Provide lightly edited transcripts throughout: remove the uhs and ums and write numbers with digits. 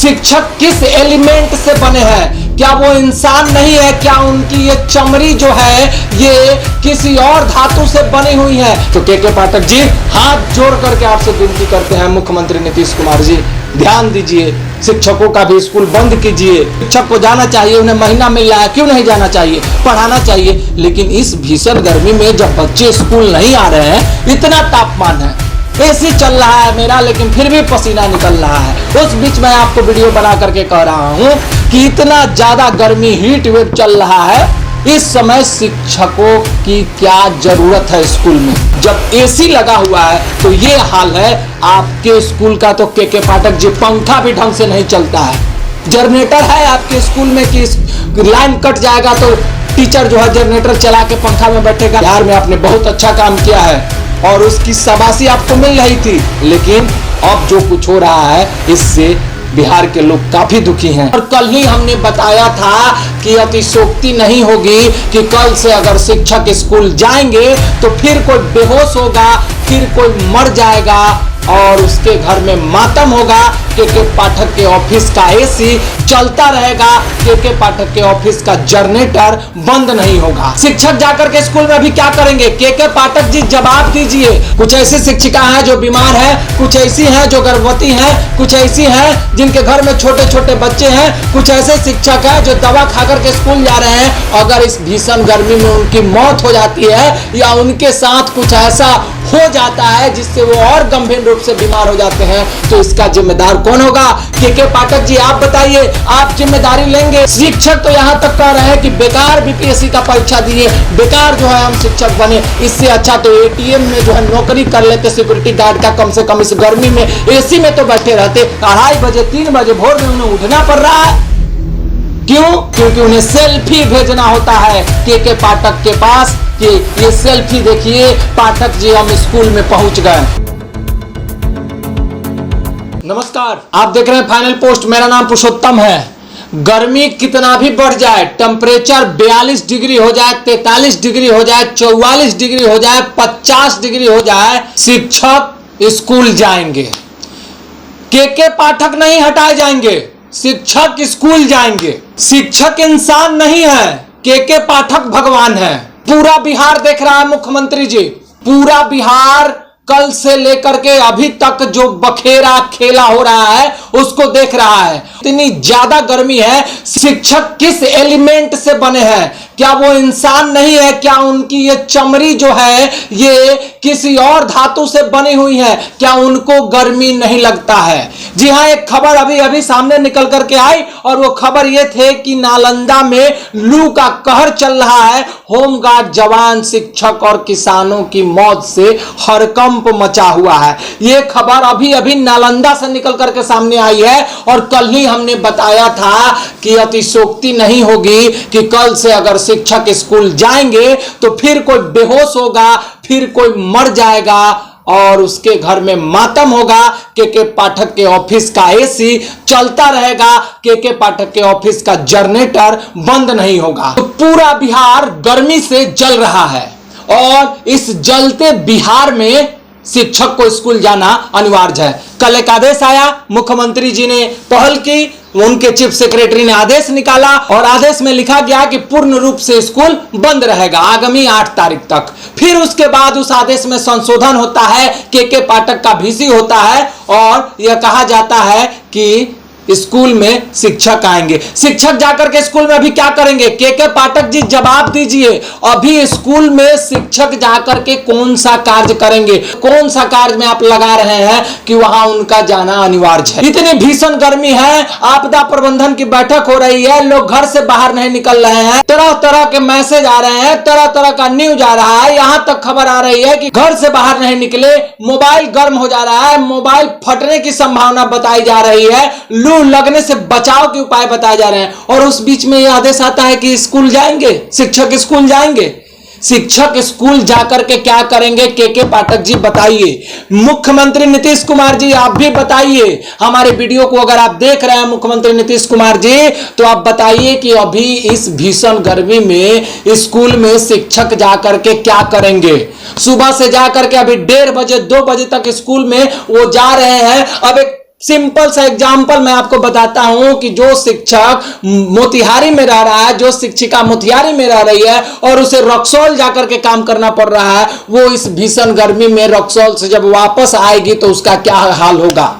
शिक्षक किस एलिमेंट से बने हैं? क्या वो इंसान नहीं है? क्या उनकी ये चमड़ी जो है ये किसी और धातु से बनी हुई है? तो के पाठक जी हाथ जोड़ करके आपसे विनती करते हैं, मुख्यमंत्री नीतीश कुमार जी ध्यान दीजिए, शिक्षकों का भी स्कूल बंद कीजिए। शिक्षक को जाना चाहिए, उन्हें महीना मिल रहा है, क्यों नहीं जाना चाहिए, पढ़ाना चाहिए। लेकिन इस भीषण गर्मी में जब बच्चे स्कूल नहीं आ रहे हैं, इतना तापमान है, एसी चल रहा है मेरा, लेकिन फिर भी पसीना निकल रहा है, उस बीच में आपको वीडियो बना करके कह रहा हूं कि इतना ज्यादा गर्मी हीट वेव चल रहा है, इस समय शिक्षकों की क्या जरूरत है स्कूल में? जब एसी लगा हुआ है तो ये हाल है आपके स्कूल का। तो के पाठक जी पंखा भी ढंग से नहीं चलता है, जनरेटर है आपके स्कूल में कि लाइन कट जाएगा तो टीचर जो है जनरेटर चला के पंखा में बैठेगा। बिहार में आपने बहुत अच्छा काम किया है और उसकी शाबाशी आपको मिल रही थी, लेकिन अब जो कुछ हो रहा है इससे बिहार के लोग काफी दुखी हैं। और कल ही हमने बताया था कि अतिशयोक्ति नहीं होगी कि कल से अगर शिक्षक स्कूल जाएंगे तो फिर कोई बेहोश होगा, फिर कोई मर जाएगा और उसके घर में मातम होगा। के पाठक के ऑफिस का एसी चलता रहेगा, के पाठक के ऑफिस का जनरेटर बंद नहीं होगा। शिक्षक जाकर के स्कूल में अभी क्या करेंगे? के पाठक जी जवाब दीजिए। कुछ ऐसी शिक्षिका हैं जो बीमार हैं, कुछ ऐसी हैं जो गर्भवती हैं, कुछ ऐसी हैं जिनके घर में छोटे छोटे बच्चे हैं, कुछ ऐसे शिक्षक हैं जो दवा खाकर के स्कूल जा रहे हैं। अगर इस भीषण गर्मी में उनकी मौत हो जाती है या उनके साथ कुछ ऐसा हो जाता है जिससे वो और गंभीर रूप से बीमार हो जाते हैं, तो इसका जिम्मेदार कौन होगा? के पाठक जी आप बताइए, आप जिम्मेदारी लेंगे? शिक्षक तो यहां तक कह रहे हैं कि बेकार बीपीएससी का परीक्षा दिए, बेकार जो है हम शिक्षक बने, इससे अच्छा तो एटीएम में जो है नौकरी कर लेते सिक्योरिटी गार्ड का, कम से कम इस गर्मी में एसी में तो बैठे रहते। 2:30 बजे 3 बजे भोर में उन्हें उठना पड़ रहा है, क्यों? क्योंकि उन्हें सेल्फी भेजना होता है के पाठक के पास कि ये सेल्फी देखिए पाठक जी हम स्कूल में पहुंच गए। नमस्कार, आप देख रहे हैं फाइनल पोस्ट, मेरा नाम पुरुषोत्तम है। गर्मी कितना भी बढ़ जाए, टेम्परेचर 42 डिग्री हो जाए, 43 डिग्री हो जाए, 44 डिग्री हो जाए, 50 डिग्री हो जाए, शिक्षक स्कूल जाएंगे। के पाठक नहीं हटाए जाएंगे, शिक्षक स्कूल जाएंगे। शिक्षक इंसान नहीं है, के पाठक भगवान है। पूरा बिहार देख रहा है मुख्यमंत्री जी, पूरा बिहार कल से लेकर के अभी तक जो बखेरा खेला हो रहा है उसको देख रहा है। इतनी ज्यादा गर्मी है, शिक्षक किस एलिमेंट से बने हैं? क्या वो इंसान नहीं है? क्या उनकी ये चमड़ी जो है ये किसी और धातु से बनी हुई है? क्या उनको गर्मी नहीं लगता है? जी हाँ, एक खबर अभी अभी सामने निकल करके आई और वो खबर ये थे कि नालंदा में लू का कहर चल रहा है। होमगार्ड जवान, शिक्षक और किसानों की मौत से हड़कंप मचा हुआ है। ये खबर अभी अभी नालंदा से निकल करके सामने आई है और कल ही हमने बताया था कि अतिशयोक्ति नहीं होगी कि कल से अगर शिक्षक स्कूल जाएंगे तो फिर कोई बेहोश होगा, फिर कोई मर जाएगा और उसके घर में मातम होगा। के पाठक के ऑफिस का एसी चलता रहेगा, के पाठक के ऑफिस का जनरेटर बंद नहीं होगा। तो पूरा बिहार गर्मी से जल रहा है और इस जलते बिहार में शिक्षक को स्कूल जाना अनिवार्य है। कल एक आदेश आया, मुख्यमंत्री जी ने पहल की, उनके चीफ सेक्रेटरी ने आदेश निकाला और आदेश में लिखा गया कि पूर्ण रूप से स्कूल बंद रहेगा आगामी 8 तारीख तक। फिर उसके बाद उस आदेश में संशोधन होता है, के पाठक का वीसी होता है और यह कहा जाता है कि स्कूल में शिक्षक आएंगे। शिक्षक जाकर के स्कूल में अभी क्या करेंगे? के पाठक जी जवाब दीजिए। अभी स्कूल में शिक्षक जाकर के कौन सा कार्य करेंगे? कौन सा कार्य में आप लगा रहे हैं कि वहां उनका जाना अनिवार्य है? इतनी भीषण गर्मी है, आपदा प्रबंधन की बैठक हो रही है, लोग घर से बाहर नहीं निकल रहे हैं, तरह तरह के मैसेज आ रहे हैं, तरह तरह का न्यूज आ रहा है। यहां तक खबर आ रही है कि घर से बाहर नहीं निकले, मोबाइल गर्म हो जा रहा है, मोबाइल फटने की संभावना बताई जा रही है, लू लगने से बचाव के उपाय बताए जा रहे हैं और उस बीच में यह आदेश आता है कि स्कूल जाएंगे, शिक्षक स्कूल जाएंगे। शिक्षक स्कूल जाकर के क्या करेंगे? के पाठक जी बताइए। मुख्यमंत्री नीतीश कुमार जी आप भी बताइए। हमारे वीडियो को अगर आप देख रहे हैं मुख्यमंत्री नीतीश कुमार जी, तो आप बताइए कि अभी इस भीषण गर्मी में स्कूल में शिक्षक जाकर के क्या करेंगे? सुबह से जाकर के अभी 1:30 बजे 2 बजे तक स्कूल में वो जा रहे हैं। अब एक सिंपल सा एग्जाम्पल मैं आपको बताता हूं कि जो शिक्षक मोतिहारी में रह रहा है, जो शिक्षिका मोतिहारी में रह रही है और उसे रक्सौल जाकर के काम करना पड़ रहा है, वो इस भीषण गर्मी में रक्सौल से जब वापस आएगी तो उसका क्या हाल होगा।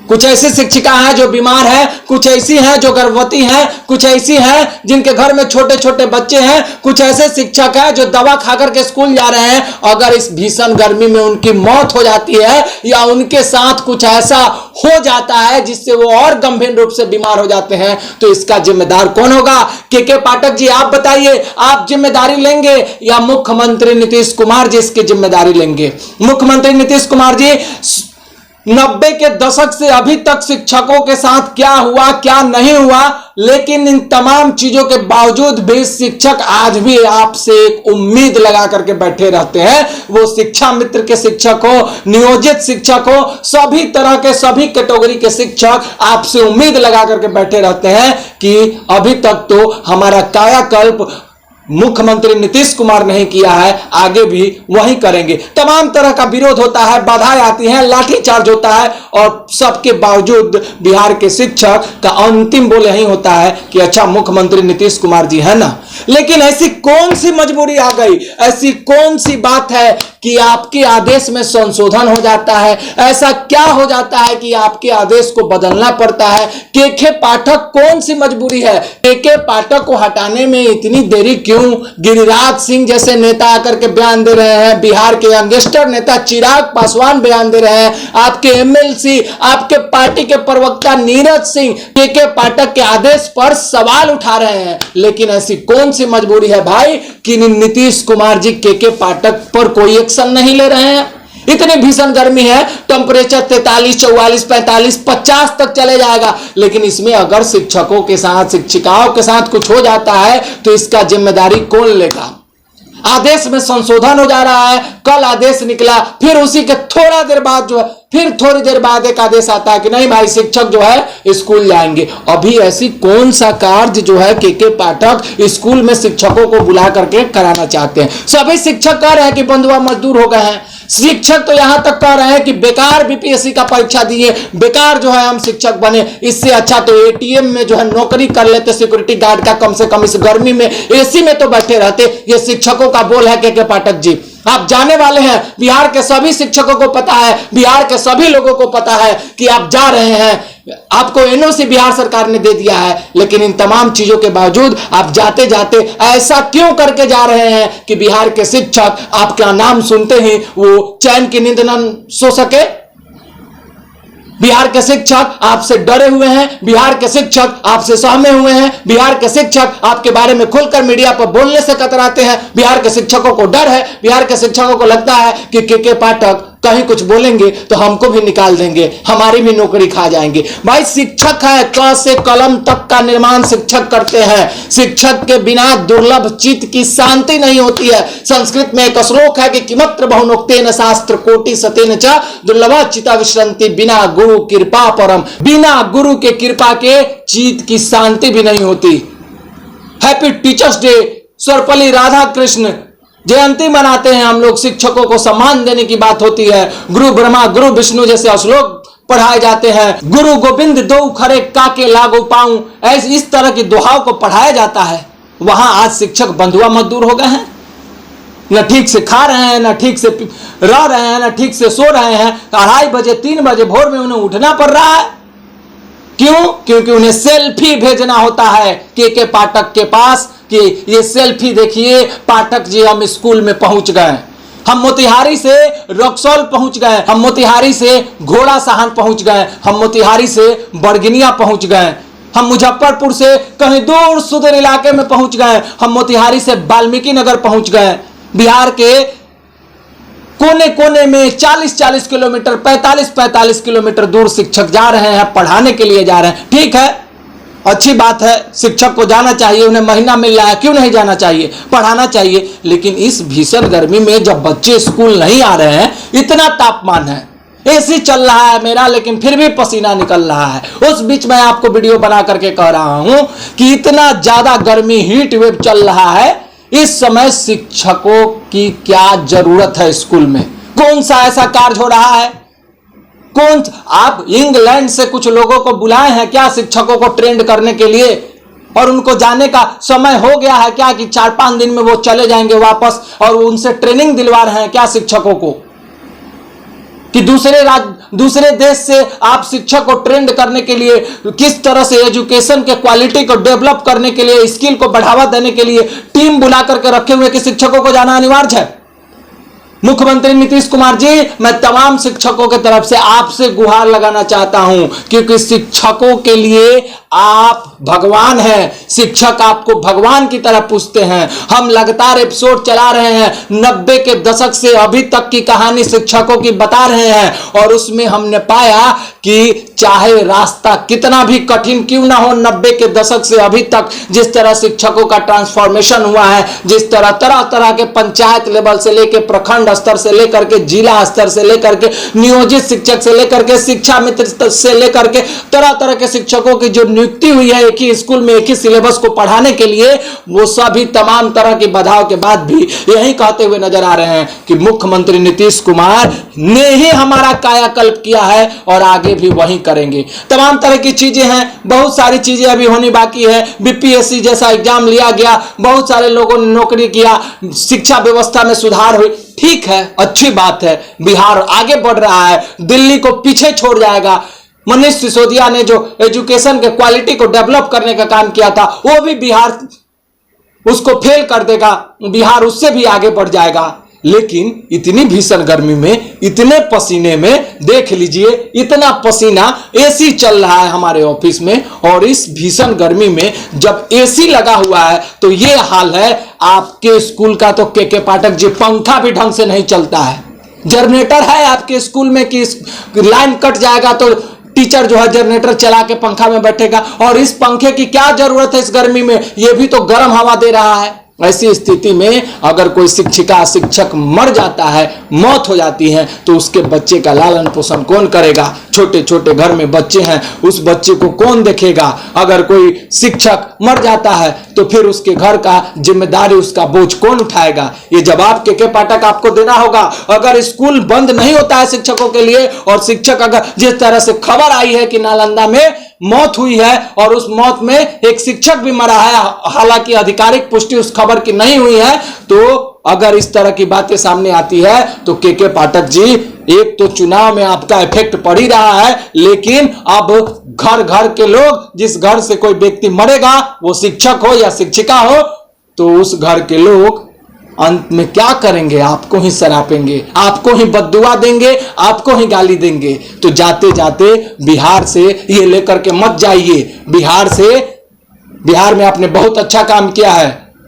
कुछ ऐसी शिक्षिका हैं जो बीमार हैं, कुछ ऐसी हैं जो गर्भवती हैं, कुछ ऐसी हैं जिनके घर में छोटे छोटे बच्चे हैं, कुछ ऐसे शिक्षक हैं जो दवा खाकर के स्कूल जा रहे हैं। अगर इस भीषण गर्मी में उनकी मौत हो जाती है या उनके साथ कुछ ऐसा हो जाता है जिससे वो और गंभीर रूप से बीमार हो जाते हैं, तो इसका जिम्मेदार कौन होगा। के पाठक जी, आप बताइए, आप जिम्मेदारी लेंगे या मुख्यमंत्री नीतीश कुमार जी इसकी जिम्मेदारी लेंगे। मुख्यमंत्री नीतीश कुमार जी, 90 के दशक से अभी तक शिक्षकों के साथ क्या हुआ क्या नहीं हुआ, लेकिन इन तमाम चीजों के बावजूद भी शिक्षक आज भी आपसे एक उम्मीद लगा करके बैठे रहते हैं। वो शिक्षा मित्र के शिक्षक हो, नियोजित शिक्षक हो, सभी तरह के सभी कैटेगरी के शिक्षक आपसे उम्मीद लगा करके बैठे रहते हैं कि अभी तक तो हमारा कायाकल्प मुख्यमंत्री नीतीश कुमार नहीं किया है, आगे भी वही करेंगे। तमाम तरह का विरोध होता है, बाधाएं आती हैं, लाठीचार्ज होता है और सबके बावजूद बिहार के शिक्षक का अंतिम बोल यही होता है कि अच्छा मुख्यमंत्री नीतीश कुमार जी है ना। लेकिन ऐसी कौन सी मजबूरी आ गई, ऐसी कौन सी बात है कि आपके आदेश में संशोधन हो जाता है, ऐसा क्या हो जाता है कि आपके आदेश को बदलना पड़ता है। के पाठक कौन सी मजबूरी है, के पाठक को हटाने में इतनी देरी क्यों। गिरिराज सिंह जैसे नेता आकर के बयान दे रहे हैं, बिहार के यंगस्टर नेता चिराग पासवान बयान दे रहे हैं, आपके एमएलसी, आपके पार्टी के प्रवक्ता नीरज सिंह के पाठक के आदेश पर सवाल उठा रहे हैं। लेकिन ऐसी कौन सी मजबूरी है भाई कि नीतीश कुमार जी के पाठक पर कोई एक्शन नहीं ले रहे हैं। इतनी भीषण गर्मी है, टेम्परेचर 43, 44, 45, 50 तक चले जाएगा, लेकिन इसमें अगर शिक्षकों के साथ शिक्षिकाओं के साथ कुछ हो जाता है तो इसका जिम्मेदारी कौन लेगा। आदेश में संशोधन हो जा रहा है, कल आदेश निकला, फिर उसी के थोड़ा देर बाद जो है फिर थोड़ी देर बाद एक आदेश आता है कि नहीं भाई शिक्षक जो है स्कूल जाएंगे। अभी ऐसी कौन सा कार्य जो है के पाठक स्कूल में शिक्षकों को बुला करके कराना चाहते हैं। सभी शिक्षक कह रहे हैं कि बंधुआ मजदूर हो गए हैं। शिक्षक तो यहां तक कह रहे हैं कि बेकार बीपीएससी का परीक्षा दिए, बेकार जो है हम शिक्षक बने, इससे अच्छा तो एटीएम में जो है नौकरी कर लेते सिक्योरिटी गार्ड का, कम से कम इस गर्मी में एसी में तो बैठे रहते। ये शिक्षकों का बोल है के पाठक जी। आप जाने वाले हैं, बिहार के सभी शिक्षकों को पता है, बिहार के सभी लोगों को पता है कि आप जा रहे हैं, आपको एनओसी बिहार सरकार ने दे दिया है, लेकिन इन तमाम चीजों के बावजूद आप जाते जाते ऐसा क्यों करके जा रहे हैं कि बिहार के शिक्षक आपका नाम सुनते ही वो चैन की नींद न सो सके। बिहार के शिक्षक आपसे डरे हुए हैं, बिहार के शिक्षक आपसे सहमे हुए हैं, बिहार के शिक्षक आपके बारे में खुलकर मीडिया पर बोलने से कतराते हैं। बिहार के शिक्षकों को डर है, बिहार के शिक्षकों को लगता है कि के पाठक कहीं कुछ बोलेंगे तो हमको भी निकाल देंगे, हमारी भी नौकरी खा जाएंगे। भाई शिक्षक है, क से कलम तक का निर्माण शिक्षक करते हैं। शिक्षक के बिना दुर्लभ चित्त की शांति नहीं होती है। संस्कृत में एक श्लोक है कि किमत्र बहुनोक्तेन शास्त्र कोटि सतेन च दुर्लभा चित्ता विश्रंति बिना गुरु कृपा परम। बिना गुरु के कृपा के चित्त की शांति भी नहीं होती। Happy teachers day. Sarvepalli Radha Krishna जयंती मनाते हैं हम लोग, शिक्षकों को सम्मान देने की बात होती है। गुरु ब्रह्मा गुरु विष्णु जैसे श्लोक पढ़ाए जाते हैं। गुरु गोविंद दो खरे काके लागू पाऊं, ऐसे इस तरह की दुहाओं को पढ़ाया जाता है। वहां आज शिक्षक बंधुआ मजदूर हो गए हैं, न ठीक से खा रहे हैं, न ठीक से रह रहे हैं, न ठीक से सो रहे हैं। 2:30 बजे 3 बजे भोर में उन्हें उठना पड़ रहा है। क्यों? क्योंकि उन्हें सेल्फी भेजना होता है के पाठक के पास कि ये सेल्फी देखिए पाठक जी, हम स्कूल में पहुंच गए, हम मोतिहारी से रक्सौल पहुंच गए, हम मोतिहारी से घोड़ा साहन पहुंच गए, हम मोतिहारी से बड़गिनिया पहुंच गए, हम मुजफ्फरपुर से कहीं दूर सुदूर इलाके में पहुंच गए, हम मोतिहारी से वाल्मीकि नगर पहुंच गए। बिहार के कोने कोने में 40-40 किलोमीटर, 45-45 किलोमीटर दूर शिक्षक जा रहे हैं, पढ़ाने के लिए जा रहे हैं। ठीक है, अच्छी बात है, शिक्षक को जाना चाहिए, उन्हें महीना मिल रहा है, क्यों नहीं जाना चाहिए, पढ़ाना चाहिए। लेकिन इस भीषण गर्मी में जब बच्चे स्कूल नहीं आ रहे हैं, इतना तापमान है, एसी चल रहा है मेरा, लेकिन फिर भी पसीना निकल रहा है, उस बीच में आपको वीडियो बना करके कह रहा हूं कि इतना ज्यादा गर्मी, हीट वेव चल रहा है, इस समय शिक्षकों की क्या जरूरत है। स्कूल में कौन सा ऐसा कार्य हो रहा है कौन, आप इंग्लैंड से कुछ लोगों को बुलाए हैं क्या शिक्षकों को ट्रेंड करने के लिए? और उनको जाने का समय हो गया है क्या कि 4-5 दिन में वो चले जाएंगे वापस, और उनसे ट्रेनिंग दिलवा रहे हैं क्या शिक्षकों को? कि दूसरे देश से आप शिक्षक को ट्रेंड करने के लिए, किस तरह से एजुकेशन के क्वालिटी को डेवलप करने के लिए, स्किल को बढ़ावा देने के लिए टीम बुला करके रखे हुए कि शिक्षकों को जाना अनिवार्य है। मुख्यमंत्री नीतीश कुमार जी, मैं तमाम शिक्षकों की तरफ से आपसे गुहार लगाना चाहता हूं, क्योंकि शिक्षकों के लिए आप भगवान हैं। शिक्षक आपको भगवान की तरह पूछते हैं। हम लगातार एपिसोड चला रहे हैं, 90 के दशक से अभी तक की कहानी शिक्षकों की बता रहे हैं, और उसमें हमने पाया कि चाहे रास्ता कितना भी कठिन क्यों ना हो, 90 के दशक से अभी तक जिस तरह शिक्षकों का ट्रांसफॉर्मेशन हुआ है, जिस तरह तरह तरह के पंचायत लेवल से लेकर प्रखंड स्तर से लेकर के जिला स्तर से लेकर के नियोजित शिक्षक से लेकर के शिक्षा मित्र से लेकर के तरह तरह के शिक्षकों की जो नियुक्ति हुई है एक ही स्कूल में एक ही सिलेबस को पढ़ाने के लिए, वो सभी तमाम तरह की बाधाओं के बाद भी यही कहते हुए नजर आ रहे हैं कि मुख्यमंत्री नीतीश कुमार ने ही हमारा कायाकल्प किया है और आगे भी वही करेंगे। तमाम तरह की चीजें हैं, बहुत सारी चीजें अभी होनी बाकी है। बीपीएससी जैसा एग्जाम लिया गया, बहुत सारे लोगों ने नौकरी किया, शिक्षा व्यवस्था में सुधार हुई, ठीक है, अच्छी बात है। बिहार आगे बढ़ रहा है, दिल्ली को पीछे छोड़ जाएगा। मनीष सिसोदिया ने जो एजुकेशन के क्वालिटी को डेवलप करने का काम किया था, वो भी बिहार उसको फेल कर देगा, बिहार उससे भी आगे बढ़ जाएगा। लेकिन इतनी भीषण गर्मी में, इतने पसीने में, देख लीजिए इतना पसीना, एसी चल रहा है हमारे ऑफिस में, और इस भीषण गर्मी में जब एसी लगा हुआ है तो ये हाल है आपके स्कूल का। तो के पाठक जी, पंखा भी ढंग से नहीं चलता है। जनरेटर है आपके स्कूल में कि लाइन कट जाएगा तो टीचर जो है जनरेटर चला के पंखा में बैठेगा, और इस पंखे की क्या जरूरत है इस गर्मी में? ये भी तो गर्म हवा दे रहा है। ऐसी स्थिति में अगर कोई शिक्षिका शिक्षक मर जाता है, मौत हो जाती है, तो उसके बच्चे का लालन पोषण कौन करेगा? छोटे छोटे घर में बच्चे हैं, उस बच्चे को कौन देखेगा? अगर कोई शिक्षक मर जाता है तो फिर उसके घर का जिम्मेदारी, उसका बोझ कौन उठाएगा? ये जवाब के पाठक आपको देना होगा। अगर स्कूल बंद नहीं होता है शिक्षकों के लिए, और शिक्षक अगर जिस तरह से खबर आई है कि नालंदा में मौत हुई है और उस मौत में एक शिक्षक भी मरा है, हालांकि आधिकारिक पुष्टि उस खबर की नहीं हुई है, तो अगर इस तरह की बातें सामने आती है तो के पाठक जी, एक तो चुनाव में आपका इफेक्ट पड़ ही रहा है, लेकिन अब घर घर के लोग, जिस घर से कोई व्यक्ति मरेगा, वो शिक्षक हो या शिक्षिका हो, तो उस घर के लोग अंत में क्या करेंगे? आपको ही सरापेंगे, आपको ही बद्दुआ देंगे, आपको ही गाली देंगे। तो जाते जाते बिहार से ये लेकर के मत जाइए। बिहार में आपने बहुत अच्छा काम किया है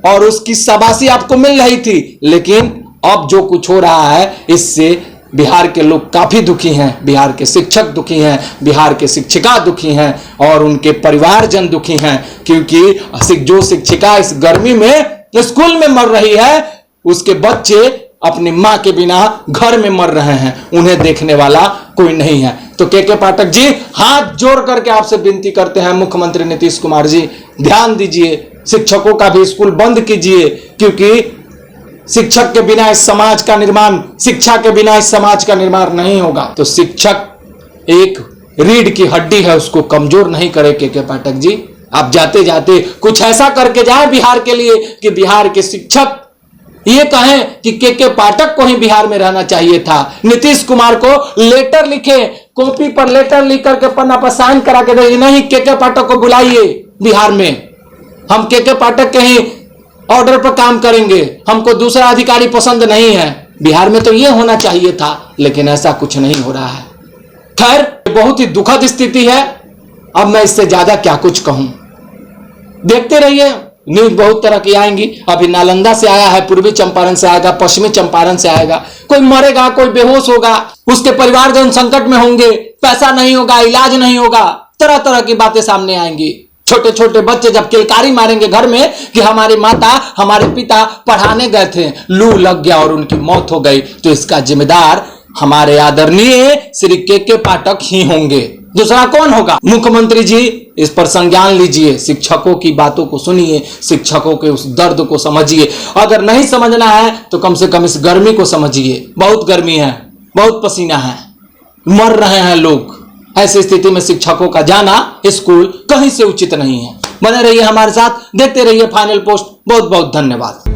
और उसकी शाबाशी आपको मिल रही थी, लेकिन अब जो कुछ हो रहा है इससे बिहार के लोग काफी दुखी हैं, बिहार के शिक्षक दुखी हैं, बिहार के शिक्षिका दुखी हैं, और उनके परिवारजन दुखी हैं, क्योंकि जो शिक्षिका इस गर्मी में स्कूल में मर रही है, उसके बच्चे अपनी मां के बिना घर में मर रहे हैं, उन्हें देखने वाला कोई नहीं है। तो के पाठक जी, हाथ जोड़ करके आपसे विनती करते हैं, मुख्यमंत्री नीतीश कुमार जी, ध्यान दीजिए, शिक्षकों का भी स्कूल बंद कीजिए, क्योंकि शिक्षक के बिना इस समाज का निर्माण, शिक्षा के बिना इस समाज का निर्माण नहीं होगा। तो शिक्षक एक रीढ़ की हड्डी है, उसको कमजोर नहीं करे के पाठक जी। आप जाते जाते कुछ ऐसा करके जाए बिहार के लिए कि बिहार के शिक्षक ये कहें कि के पाठक को ही बिहार में रहना चाहिए था। नीतीश कुमार को लेटर लिखे, कॉपी पर लेटर लिख करके पन्ना पर साइन करा के दे, नहीं के पाठक को बुलाइए बिहार में, हम के पाठक के ही ऑर्डर पर काम करेंगे, हमको दूसरा अधिकारी पसंद नहीं है। बिहार में तो ये होना चाहिए था, लेकिन ऐसा कुछ नहीं हो रहा है। खैर, बहुत ही दुखद स्थिति है। अब मैं इससे ज्यादा क्या कुछ कहूं, देखते रहिए, न्यूज बहुत तरह की आएंगी। अभी नालंदा से आया है, पूर्वी चंपारण से आएगा, पश्चिमी चंपारण से आएगा। कोई मरेगा, कोई बेहोश होगा, उसके परिवारजन संकट में होंगे, पैसा नहीं होगा, इलाज नहीं होगा, तरह तरह की बातें सामने आएंगी। छोटे छोटे बच्चे जब किलकारी मारेंगे घर में कि हमारी माता, हमारे पिता पढ़ाने गए थे, लू लग गया और उनकी मौत हो गई, तो इसका जिम्मेदार हमारे आदरणीय श्री के पाठक ही होंगे। दूसरा कौन होगा? मुख्यमंत्री जी, इस पर संज्ञान लीजिए, शिक्षकों की बातों को सुनिए, शिक्षकों के उस दर्द को समझिए। अगर नहीं समझना है तो कम से कम इस गर्मी को समझिए। बहुत गर्मी है, बहुत पसीना है, मर रहे हैं लोग। ऐसी स्थिति में शिक्षकों का जाना स्कूल कहीं से उचित नहीं है। बने रहिए हमारे साथ, देखते रहिए फाइनल पोस्ट। बहुत बहुत धन्यवाद।